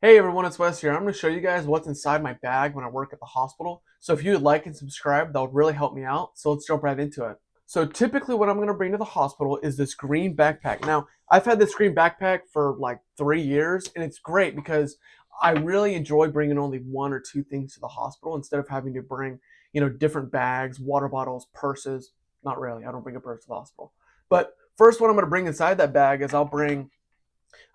Hey everyone, it's Wes here. I'm going to show you guys what's inside my bag when I work at the hospital. So if you would like and subscribe, that would really help me out. So let's jump right into it. So typically what I'm going to bring to the hospital is this green backpack. Now, I've had this green backpack for like 3 years and it's great because I really enjoy bringing only one or two things to the hospital instead of having to bring, different bags, water bottles, purses. Not really. I don't bring a purse to the hospital. But first, what I'm going to bring inside that bag is I'll bring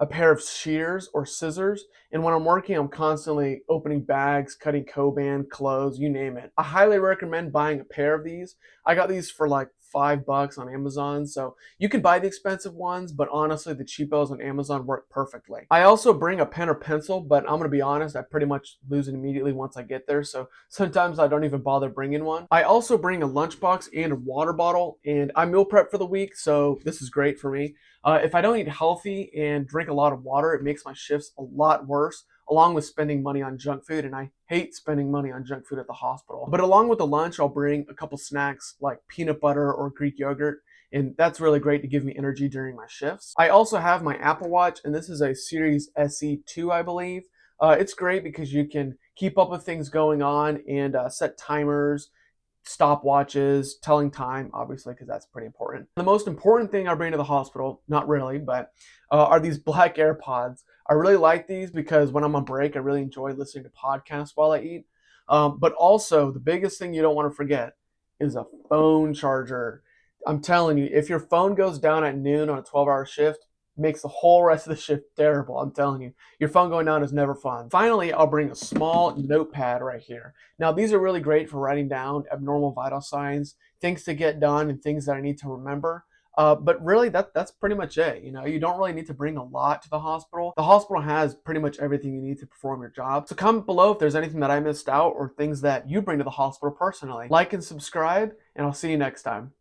a pair of shears or scissors. And when I'm working, I'm constantly opening bags, cutting Coban, clothes, you name it. I highly recommend buying a pair of these. I got these for like $5 on Amazon. So you can buy the expensive ones, but honestly, the cheapos on Amazon work perfectly. I also bring a pen or pencil, but I'm going to be honest, I pretty much lose it immediately once I get there. So sometimes I don't even bother bringing one. I also bring a lunchbox and a water bottle, and I meal prep for the week. So this is great for me. If I don't eat healthy and drink a lot of water, it makes my shifts a lot worse, along with spending money on junk food. And I hate spending money on junk food at the hospital. But along with the lunch, I'll bring a couple snacks like peanut butter or Greek yogurt. And that's really great to give me energy during my shifts. I also have my Apple Watch, and this is a Series SE2, I believe. It's great because you can keep up with things going on and set timers, stopwatches, telling time, obviously, because that's pretty important. The most important thing I bring to the hospital, not really, but are these black AirPods. I really like these because when I'm on break, I really enjoy listening to podcasts while I eat. But also, the biggest thing you don't want to forget is a phone charger. I'm telling you, if your phone goes down at noon on a 12-hour shift, makes the whole rest of the shift terrible. I'm telling you, your phone going down is never fun. Finally, I'll bring a small notepad right here. Now, these are really great for writing down abnormal vital signs, things to get done, and things that I need to remember. But really, that's pretty much it. You don't really need to bring a lot to the hospital. The hospital has pretty much everything you need to perform your job. So comment below if there's anything that I missed out or things that you bring to the hospital personally. Like and subscribe, and I'll see you next time.